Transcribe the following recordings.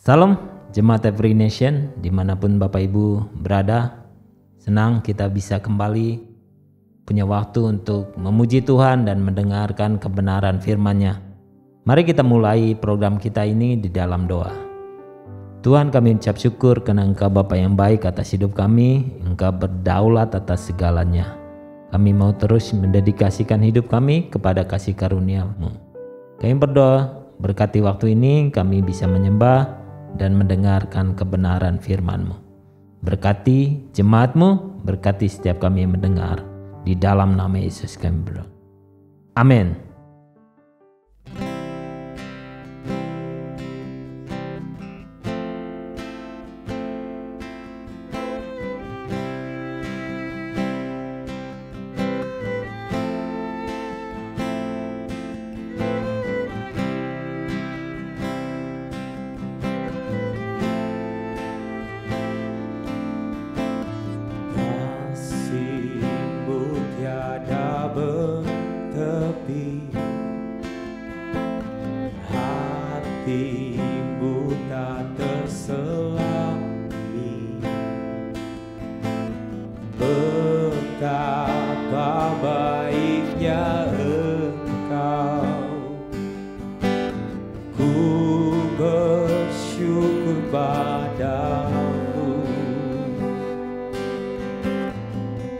Salam Jemaat Every Nation dimanapun Bapak Ibu berada. Senang kita bisa kembali punya waktu untuk memuji Tuhan dan mendengarkan kebenaran firman-Nya. Mari kita mulai program kita ini di dalam doa. Tuhan, kami ucap syukur karena Engkau Bapa yang baik atas hidup kami. Engkau berdaulat atas segalanya. Kami mau terus mendedikasikan hidup kami kepada kasih karunia-Mu. Kami berdoa berkati waktu ini kami bisa menyembah dan mendengarkan kebenaran firman-Mu. Berkati jemaat-Mu, berkati setiap kami yang mendengar. Di dalam nama Yesus kami berdoa. Amin. Hatimu tak terselami, betapa baiknya Engkau. Ku bersyukur padamu,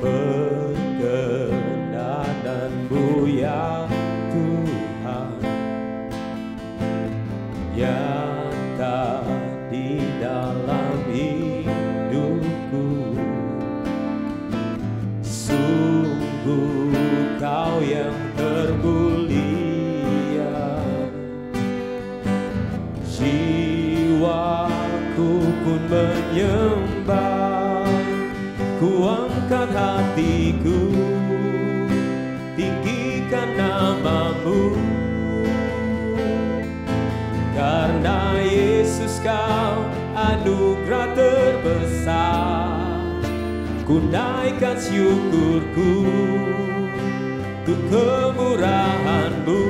perkenanmu ya Tuhan, nyata di dalam hidupku. Sungguh Kau yang termulia, jiwaku pun menyembah. Ku angkat hatiku, tinggikan nama-Mu. Karena Yesus Kau anugerah terbesar, ku naikkan syukurku untuk kemurahan-Mu.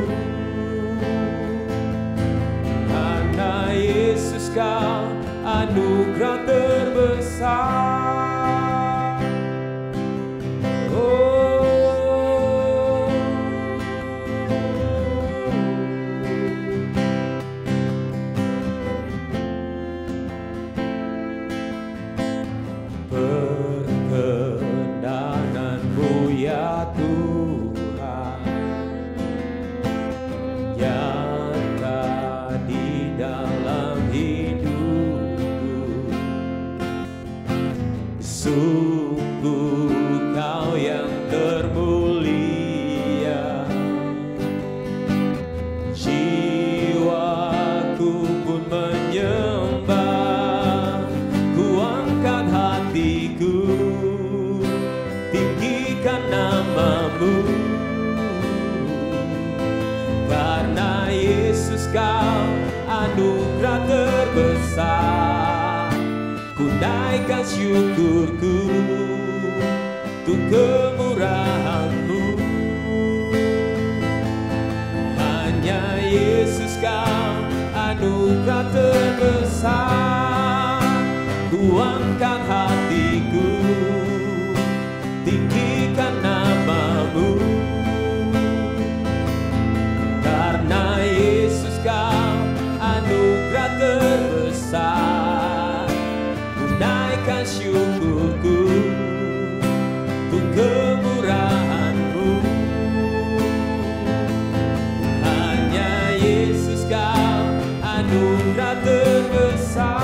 Karena Yesus Kau anugerah terbesar. Perkenanmu ya Tuhan, nyata di dalam hidupku. Sungguh Kau yang termulia, jiwaku pun menyembah. Ku angkat hatiku, tinggikan nama-Mu. Karena Yesus Kau anugerah terbesar, ku naikkan syukurku untuk kemurahan-Mu. Hanya Yesus Kau anugerah terbesar. Ku angkat hatiku, tinggikan nama-Mu. Karena Yesus Kau anugerah terbesar, ku naikkan syukurku untuk kemurahan-Mu. Hanya Yesus Kau anugerah terbesar.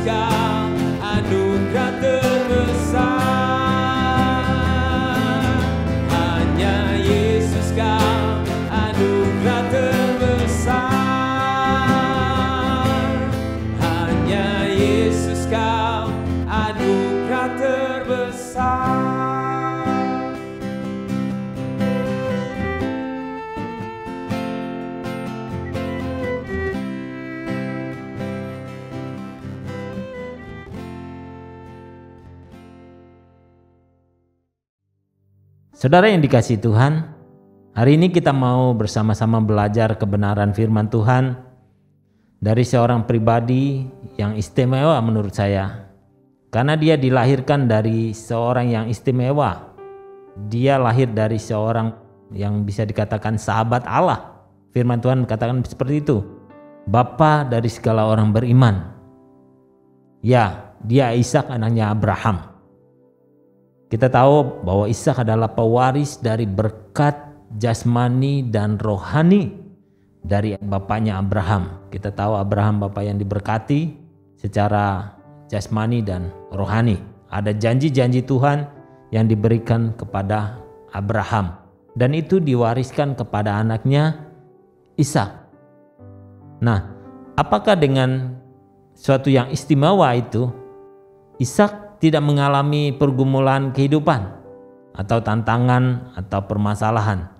Kau anugerah terbesar. Hanya Yesus Kau anugerah terbesar. Hanya Yesus Kau anugerah terbesar. Saudara yang dikasihi Tuhan, hari ini kita mau bersama-sama belajar kebenaran firman Tuhan dari seorang pribadi yang istimewa menurut saya. Karena dia dilahirkan dari seorang yang istimewa. Dia lahir dari seorang yang bisa dikatakan sahabat Allah. Firman Tuhan katakan seperti itu. Bapa dari segala orang beriman. Ya, dia Ishak anaknya Abraham. Kita tahu bahwa Ishak adalah pewaris dari berkat jasmani dan rohani dari bapaknya Abraham. Kita tahu Abraham bapak yang diberkati secara jasmani dan rohani. Ada janji-janji Tuhan yang diberikan kepada Abraham dan itu diwariskan kepada anaknya Ishak. Nah, apakah dengan suatu yang istimewa itu Ishak tidak mengalami pergumulan kehidupan atau tantangan atau permasalahan?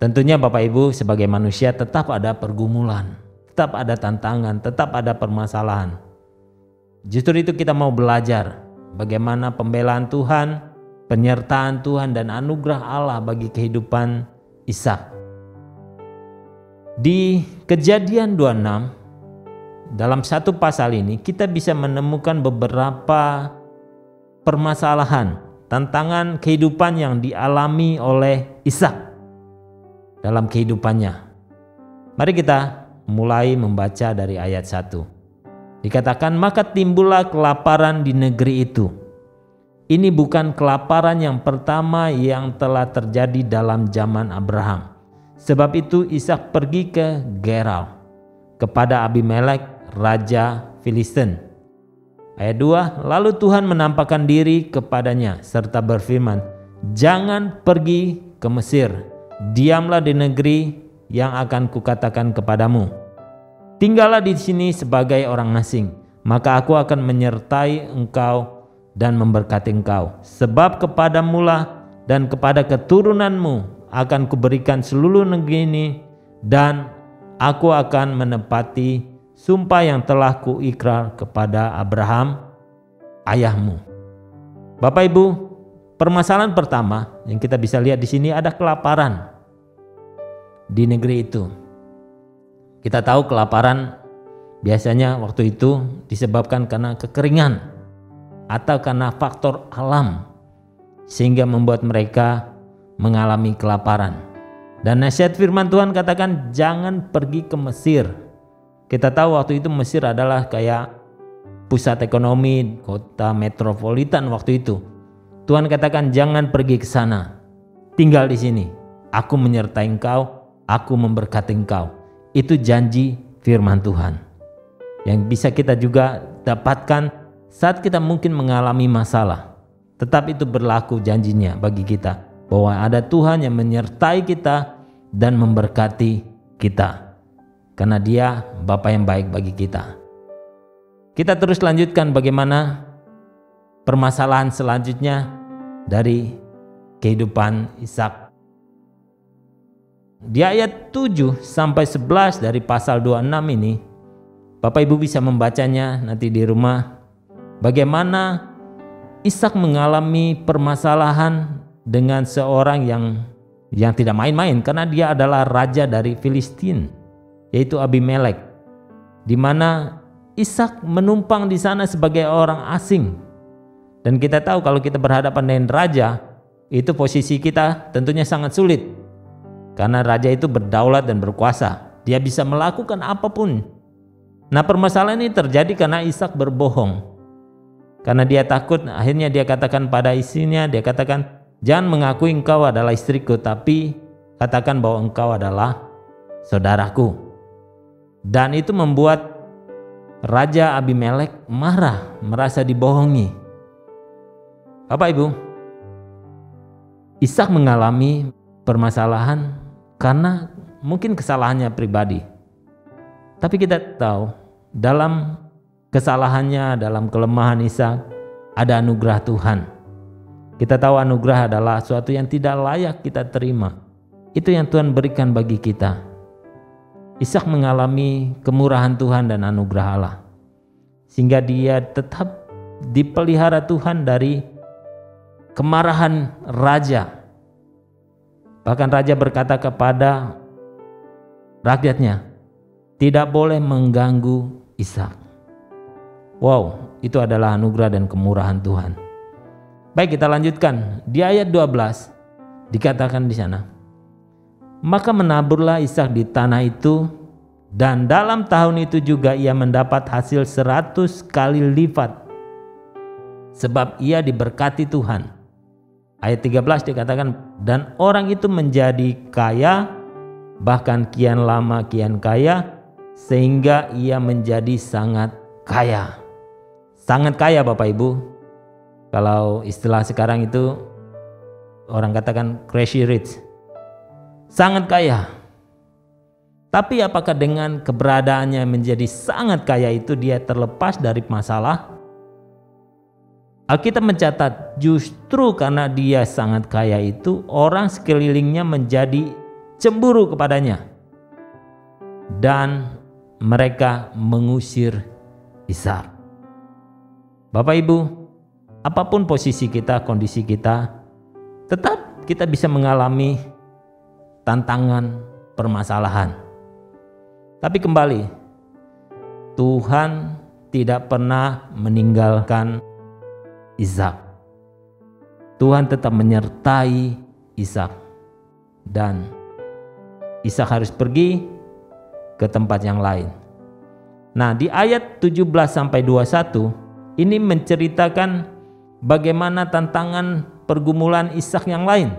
Tentunya Bapak Ibu sebagai manusia tetap ada pergumulan, tetap ada tantangan, tetap ada permasalahan. Justru itu kita mau belajar bagaimana pembelaan Tuhan, penyertaan Tuhan dan anugerah Allah bagi kehidupan Ishak. Di Kejadian 26 dalam satu pasal ini kita bisa menemukan beberapa permasalahan, tantangan kehidupan yang dialami oleh Ishak dalam kehidupannya. Mari kita mulai membaca dari ayat 1. Dikatakan, maka timbullah kelaparan di negeri itu. Ini bukan kelaparan yang pertama yang telah terjadi dalam zaman Abraham. Sebab itu Ishak pergi ke Gerar kepada Abimelek raja Filistin. Ayat 2, lalu Tuhan menampakkan diri kepadanya serta berfirman, jangan pergi ke Mesir, diamlah di negeri yang akan kukatakan kepadamu. Tinggallah di sini sebagai orang asing, maka aku akan menyertai engkau dan memberkati engkau. Sebab kepadamulah dan kepada keturunanmu akan kuberikan seluruh negeri ini, dan aku akan menepati sumpah yang telah kuikrar kepada Abraham ayahmu. Bapak Ibu, permasalahan pertama yang kita bisa lihat di sini ada kelaparan di negeri itu. Kita tahu kelaparan biasanya waktu itu disebabkan karena kekeringan atau karena faktor alam sehingga membuat mereka mengalami kelaparan. Dan nasihat firman Tuhan katakan jangan pergi ke Mesir. Kita tahu waktu itu Mesir adalah kayak pusat ekonomi, kota metropolitan waktu itu. Tuhan katakan jangan pergi ke sana, tinggal di sini. Aku menyertai engkau, aku memberkati engkau. Itu janji firman Tuhan yang bisa kita juga dapatkan saat kita mungkin mengalami masalah. Tetap itu berlaku janjinya bagi kita bahwa ada Tuhan yang menyertai kita dan memberkati kita. Karena dia Bapa yang baik bagi kita. Kita terus lanjutkan bagaimana permasalahan selanjutnya dari kehidupan Ishak. Di ayat 7 sampai 11 dari pasal 26 ini, Bapak Ibu bisa membacanya nanti di rumah. Bagaimana Ishak mengalami permasalahan dengan seorang yang tidak main-main, karena dia adalah raja dari Filistin, yaitu Abimelek, di mana Ishak menumpang di sana sebagai orang asing. Dan kita tahu kalau kita berhadapan dengan raja, itu posisi kita tentunya sangat sulit. Karena raja itu berdaulat dan berkuasa. Dia bisa melakukan apapun. Nah, permasalahan ini terjadi karena Ishak berbohong. Karena dia takut, akhirnya dia katakan pada istrinya, dia katakan, jangan mengakui engkau adalah istriku, tapi katakan bahwa engkau adalah saudaraku. Dan itu membuat Raja Abimelek marah, merasa dibohongi. Bapak Ibu, Ishak mengalami permasalahan karena mungkin kesalahannya pribadi. Tapi kita tahu dalam kesalahannya, dalam kelemahan Ishak ada anugerah Tuhan. Kita tahu anugerah adalah suatu yang tidak layak kita terima. Itu yang Tuhan berikan bagi kita. Ishak mengalami kemurahan Tuhan dan anugerah Allah, sehingga dia tetap dipelihara Tuhan dari kemarahan raja. Bahkan raja berkata kepada rakyatnya, tidak boleh mengganggu Ishak. Wow, itu adalah anugerah dan kemurahan Tuhan. Baik, kita lanjutkan. Di ayat 12 dikatakan di sana, maka menaburlah Ishak di tanah itu, dan dalam tahun itu juga ia mendapat hasil 100 kali lipat, sebab ia diberkati Tuhan. Ayat 13 dikatakan, dan orang itu menjadi kaya, bahkan kian lama kian kaya, sehingga ia menjadi sangat kaya. Sangat kaya Bapak Ibu. Kalau istilah sekarang itu orang katakan crazy rich. Sangat kaya. Tapi apakah dengan keberadaannya menjadi sangat kaya itu dia terlepas dari masalah? Alkitab mencatat justru karena dia sangat kaya itu orang sekelilingnya menjadi cemburu kepadanya. Dan mereka mengusir Ishak. Bapak Ibu, apapun posisi kita, kondisi kita, tetap kita bisa mengalami tantangan, permasalahan. Tapi kembali, Tuhan tidak pernah meninggalkan Ishak. Tuhan tetap menyertai Ishak, dan Ishak harus pergi ke tempat yang lain. Nah, di ayat 17-21 ini menceritakan bagaimana tantangan pergumulan Ishak yang lain.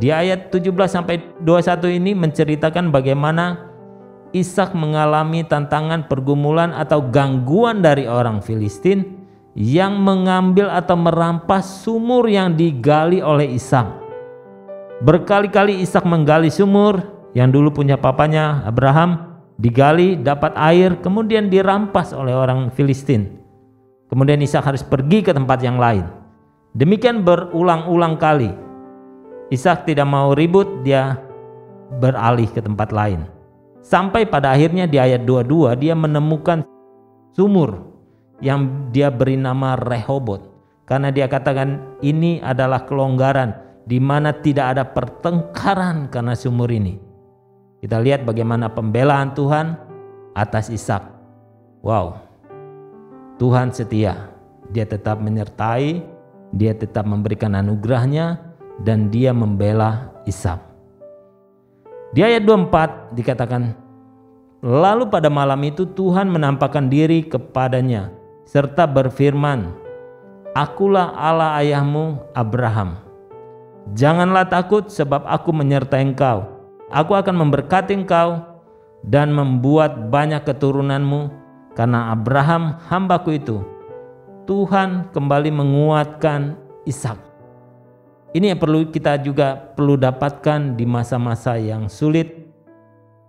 Di ayat 17-21 ini menceritakan bagaimana Ishak mengalami tantangan pergumulan atau gangguan dari orang Filistin yang mengambil atau merampas sumur yang digali oleh Ishak. Berkali-kali Ishak menggali sumur yang dulu punya papanya Abraham, digali, dapat air, kemudian dirampas oleh orang Filistin. Kemudian Ishak harus pergi ke tempat yang lain. Demikian berulang-ulang kali. Ishak tidak mau ribut, dia beralih ke tempat lain. Sampai pada akhirnya di ayat 22 dia menemukan sumur yang dia beri nama Rehobot. Karena dia katakan ini adalah kelonggaran di mana tidak ada pertengkaran karena sumur ini. Kita lihat bagaimana pembelaan Tuhan atas Ishak. Wow, Tuhan setia. Dia tetap menyertai, dia tetap memberikan anugerahnya, dan dia membela Ishak. Di ayat 24 dikatakan, lalu pada malam itu Tuhan menampakkan diri kepadanya serta berfirman, akulah Allah ayahmu Abraham. Janganlah takut, sebab aku menyertai engkau. Aku akan memberkati engkau dan membuat banyak keturunanmu, karena Abraham hambaku itu. Tuhan kembali menguatkan Ishak. Ini yang kita juga perlu dapatkan di masa-masa yang sulit.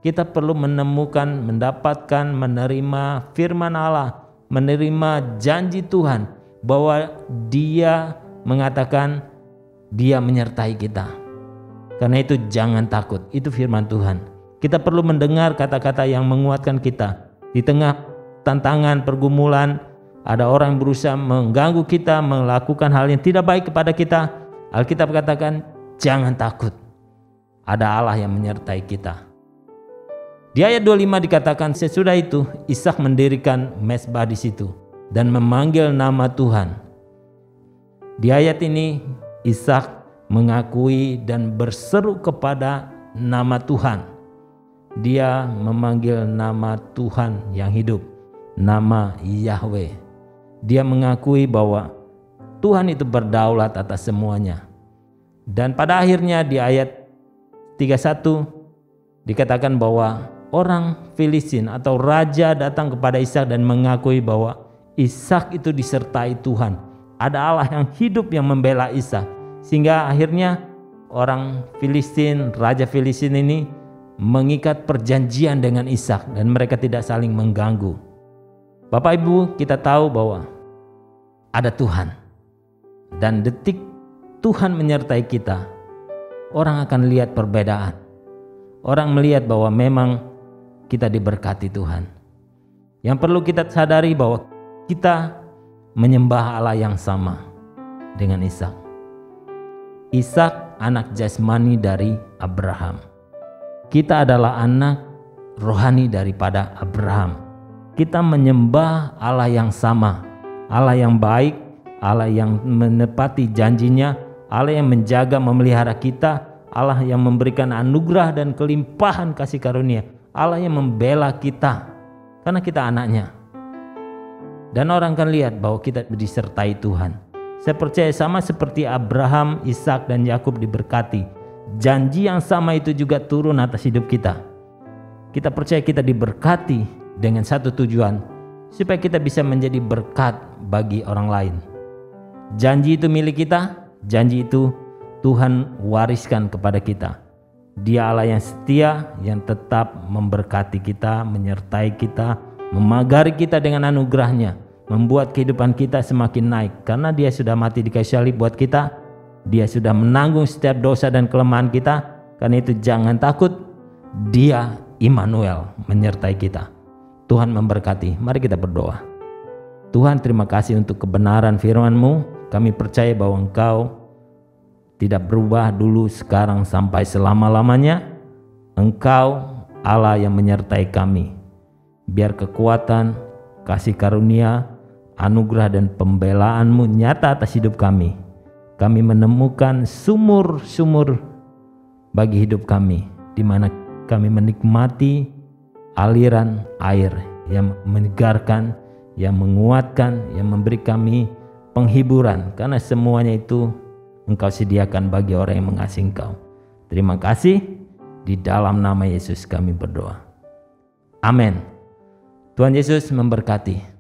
Kita perlu mendapatkan, menerima firman Allah, menerima janji Tuhan bahwa Dia mengatakan Dia menyertai kita. Karena itu jangan takut, itu firman Tuhan. Kita perlu mendengar kata-kata yang menguatkan kita. Di tengah tantangan, pergumulan, ada orang yang berusaha mengganggu kita, melakukan hal yang tidak baik kepada kita. Alkitab katakan jangan takut, ada Allah yang menyertai kita. Di ayat 25 dikatakan sesudah itu Ishak mendirikan mezbah di situ dan memanggil nama Tuhan. Di ayat ini Ishak mengakui dan berseru kepada nama Tuhan. Dia memanggil nama Tuhan yang hidup, nama Yahweh. Dia mengakui bahwa Tuhan itu berdaulat atas semuanya. Dan pada akhirnya di ayat 31 dikatakan bahwa orang Filistin atau raja datang kepada Ishak dan mengakui bahwa Ishak itu disertai Tuhan. Ada Allah yang hidup yang membela Ishak. Sehingga akhirnya orang Filistin, raja Filistin ini mengikat perjanjian dengan Ishak dan mereka tidak saling mengganggu. Bapak Ibu, kita tahu bahwa ada Tuhan. Dan detik Tuhan menyertai kita, orang akan lihat perbedaan. Orang melihat bahwa memang kita diberkati Tuhan. Yang perlu kita sadari bahwa kita menyembah Allah yang sama dengan Ishak. Ishak anak jasmani dari Abraham. Kita adalah anak rohani daripada Abraham. Kita menyembah Allah yang sama, Allah yang baik, Allah yang menepati janjinya, Allah yang menjaga memelihara kita, Allah yang memberikan anugerah dan kelimpahan kasih karunia, Allah yang membela kita karena kita anaknya. Dan orang akan lihat bahwa kita disertai Tuhan. Saya percaya sama seperti Abraham, Ishak dan Yakub diberkati, janji yang sama itu juga turun atas hidup kita. Kita percaya kita diberkati dengan satu tujuan, supaya kita bisa menjadi berkat bagi orang lain. Janji itu milik kita, janji itu Tuhan wariskan kepada kita. Dia Allah yang setia, yang tetap memberkati kita, menyertai kita, memagari kita dengan anugerahnya, membuat kehidupan kita semakin naik. Karena dia sudah mati di kayu salib buat kita, dia sudah menanggung setiap dosa dan kelemahan kita. Karena itu jangan takut, dia Immanuel menyertai kita. Tuhan memberkati. Mari kita berdoa. Tuhan, terima kasih untuk kebenaran firman-Mu. Kami percaya bahwa Engkau tidak berubah dulu, sekarang, sampai selama-lamanya. Engkau Allah yang menyertai kami. Biar kekuatan, kasih karunia, anugerah dan pembelaan-Mu nyata atas hidup kami. Kami menemukan sumur-sumur bagi hidup kami, di mana kami menikmati aliran air yang menyegarkan, yang menguatkan, yang memberi kami penghiburan, karena semuanya itu Engkau sediakan bagi orang yang mengasihi Engkau. Terima kasih, di dalam nama Yesus kami berdoa. Amin. Tuhan Yesus memberkati.